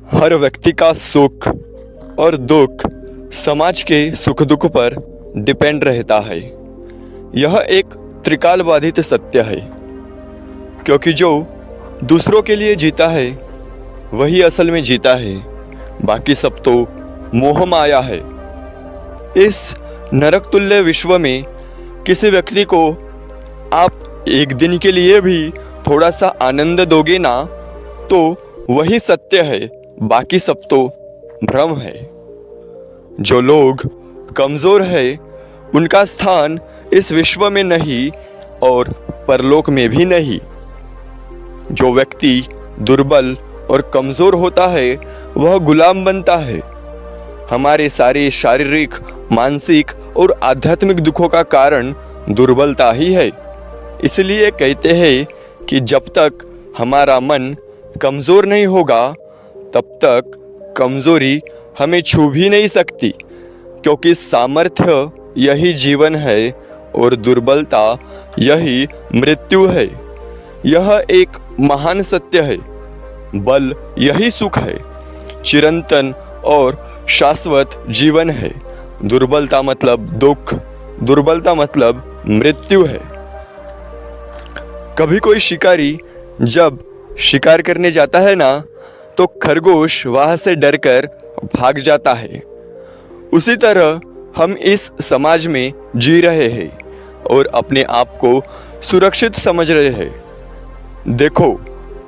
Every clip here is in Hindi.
हर व्यक्ति का सुख और दुख समाज के सुख दुख पर डिपेंड रहता है। यह एक त्रिकाल बाधित सत्य है, क्योंकि जो दूसरों के लिए जीता है वही असल में जीता है, बाकी सब तो मोह माया है। इस नरक तुल्य विश्व में किसी व्यक्ति को आप एक दिन के लिए भी थोड़ा सा आनंद दोगे ना, तो वही सत्य है, बाकी सब तो भ्रम है। जो लोग कमज़ोर है उनका स्थान इस विश्व में नहीं और परलोक में भी नहीं। जो व्यक्ति दुर्बल और कमज़ोर होता है वह गुलाम बनता है। हमारे सारे शारीरिक, मानसिक और आध्यात्मिक दुखों का कारण दुर्बलता ही है। इसलिए कहते हैं कि जब तक हमारा मन कमज़ोर नहीं होगा तब तक कमज़ोरी हमें छू भी नहीं सकती, क्योंकि सामर्थ्य यही जीवन है और दुर्बलता यही मृत्यु है। यह एक महान सत्य है। बल यही सुख है, चिरंतन और शाश्वत जीवन है। दुर्बलता मतलब दुख, दुर्बलता मतलब मृत्यु है। कभी कोई शिकारी जब शिकार करने जाता है ना, तो खरगोश वहाँ से डरकर भाग जाता है। उसी तरह हम इस समाज में जी रहे हैं और अपने आप को सुरक्षित समझ रहे हैं। देखो,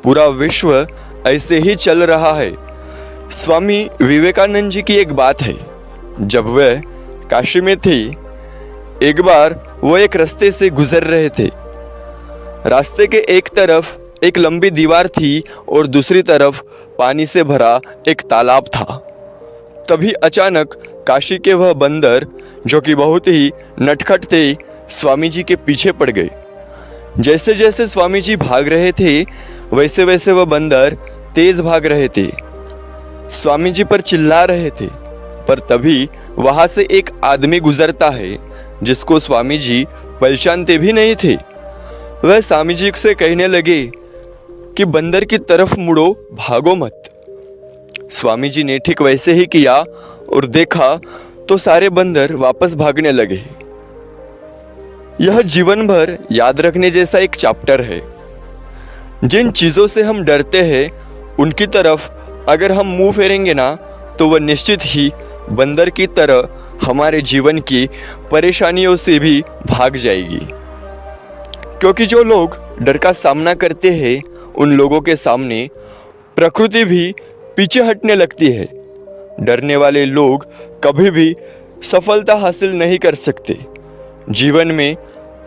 पूरा विश्व ऐसे ही चल रहा है। स्वामी विवेकानंद जी की एक बात है। जब वह काशी में थे, एक बार वो एक रास्ते से गुजर रहे थे। रास्ते के एक तरफ एक लंबी दीवार थी और दूसरी तरफ पानी से भरा एक तालाब था। तभी अचानक काशी के वह बंदर, जो कि बहुत ही नटखट थे, स्वामी जी के पीछे पड़ गए। जैसे जैसे स्वामी जी भाग रहे थे वैसे वैसे वह बंदर तेज भाग रहे थे। स्वामी जी पर चिल्ला रहे थे, पर तभी वहाँ से एक आदमी गुजरता है जिसको स्वामी जी पहचानते भी नहीं थे। वह स्वामी जी से कहने लगे कि बंदर की तरफ मुड़ो, भागो मत। स्वामी जी ने ठीक वैसे ही किया और देखा तो सारे बंदर वापस भागने लगे। यह जीवन भर याद रखने जैसा एक चैप्टर है। जिन चीज़ों से हम डरते हैं उनकी तरफ अगर हम मुंह फेरेंगे ना, तो वह निश्चित ही बंदर की तरह हमारे जीवन की परेशानियों से भी भाग जाएगी। क्योंकि जो लोग डर का सामना करते हैं उन लोगों के सामने प्रकृति भी पीछे हटने लगती है। डरने वाले लोग कभी भी सफलता हासिल नहीं कर सकते। जीवन में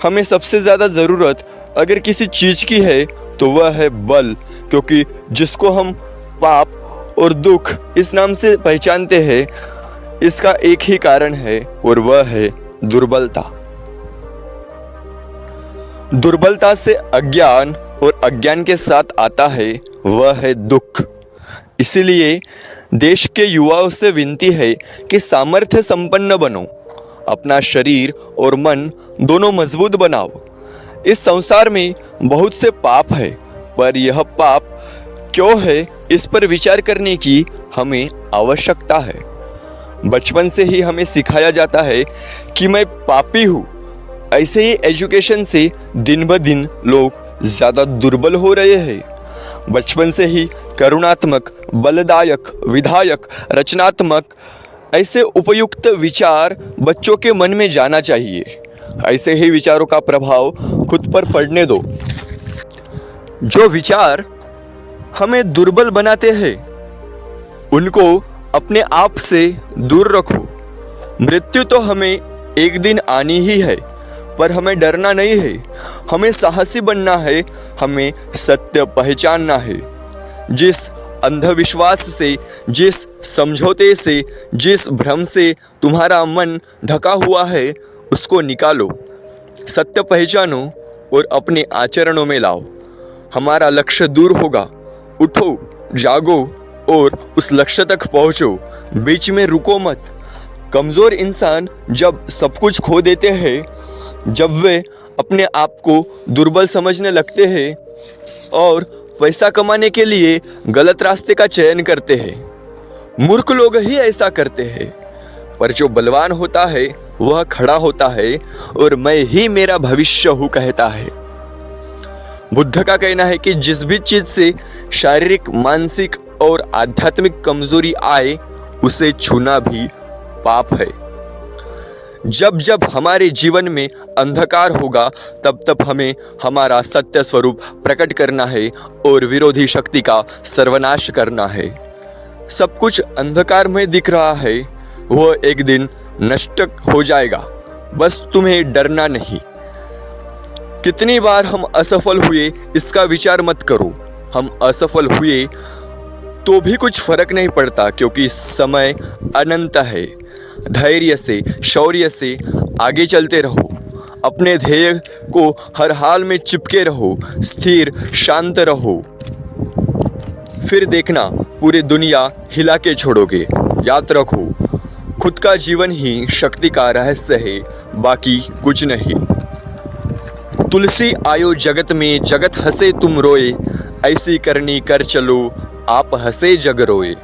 हमें सबसे ज़्यादा ज़रूरत अगर किसी चीज़ की है तो वह है बल, क्योंकि जिसको हम पाप और दुख इस नाम से पहचानते हैं, इसका एक ही कारण है और वह है दुर्बलता। दुर्बलता से अज्ञान और अज्ञान के साथ आता है वह है दुख। इसीलिए देश के युवाओं से विनती है कि सामर्थ्य संपन्न बनो, अपना शरीर और मन दोनों मजबूत बनाओ। इस संसार में बहुत से पाप है, पर यह पाप क्यों है इस पर विचार करने की हमें आवश्यकता है। बचपन से ही हमें सिखाया जाता है कि मैं पापी हूँ। ऐसे ही एजुकेशन से दिन ब दिन लोग ज़्यादा दुर्बल हो रहे हैं। बचपन से ही करुणात्मक, बलदायक, विधायक, रचनात्मक ऐसे उपयुक्त विचार बच्चों के मन में जाना चाहिए। ऐसे ही विचारों का प्रभाव खुद पर पड़ने दो। जो विचार हमें दुर्बल बनाते हैं उनको अपने आप से दूर रखो। मृत्यु तो हमें एक दिन आनी ही है, पर हमें डरना नहीं है, हमें साहसी बनना है, हमें सत्य पहचानना है। जिस अंधविश्वास से, जिस समझौते से, जिस भ्रम से तुम्हारा मन ढका हुआ है उसको निकालो, सत्य पहचानो और अपने आचरणों में लाओ। हमारा लक्ष्य दूर होगा। उठो, जागो और उस लक्ष्य तक पहुँचो। बीच में रुको मत। कमज़ोर इंसान जब सब कुछ खो देते हैं, जब वे अपने आप को दुर्बल समझने लगते हैं और पैसा कमाने के लिए गलत रास्ते का चयन करते हैं। मूर्ख लोग ही ऐसा करते हैं। पर जो बलवान होता है वह खड़ा होता है और मैं ही मेरा भविष्य हूँ कहता है। बुद्ध का कहना है कि जिस भी चीज से शारीरिक, मानसिक और आध्यात्मिक कमजोरी आए उसे छूना भी पाप है। जब जब हमारे जीवन में अंधकार होगा तब तब हमें हमारा सत्य स्वरूप प्रकट करना है और विरोधी शक्ति का सर्वनाश करना है। सब कुछ अंधकार में दिख रहा है, वह एक दिन नष्ट हो जाएगा, बस तुम्हें डरना नहीं। कितनी बार हम असफल हुए इसका विचार मत करो। हम असफल हुए तो भी कुछ फर्क नहीं पड़ता, क्योंकि समय अनंत है। धैर्य से, शौर्य से आगे चलते रहो। अपने ध्येय को हर हाल में चिपके रहो, स्थिर शांत रहो। फिर देखना पूरी दुनिया हिला के छोड़ोगे। याद रखो, खुद का जीवन ही शक्ति का रहस्य है, बाकी कुछ नहीं। तुलसी आयो जगत में, जगत हंसे तुम रोए, ऐसी करनी कर चलो, आप हंसे जग रोए।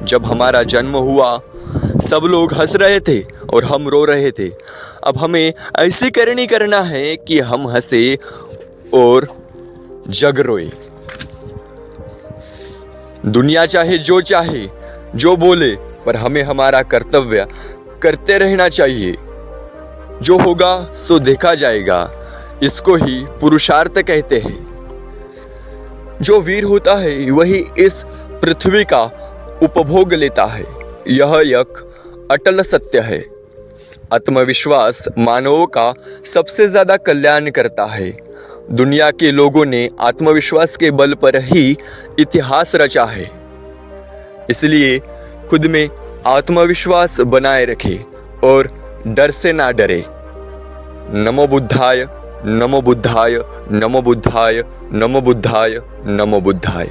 जब हमारा जन्म हुआ सब लोग हंस रहे थे और हम रो रहे थे। अब हमें ऐसी करनी करना है कि हम हंसे और जग रोए। दुनिया चाहे, जो बोले, पर हमें हमारा कर्तव्य करते रहना चाहिए। जो होगा सो देखा जाएगा, इसको ही पुरुषार्थ कहते हैं। जो वीर होता है वही इस पृथ्वी का उपभोग लेता है, यह एक अटल सत्य है। आत्मविश्वास मानवों का सबसे ज्यादा कल्याण करता है। दुनिया के लोगों ने आत्मविश्वास के बल पर ही इतिहास रचा है। इसलिए खुद में आत्मविश्वास बनाए रखें और डर से ना डरे। नमो बुद्धाय, नमो बुद्धाय, नमो बुद्धाय, नमो बुद्धाय, नमो बुद्धाय।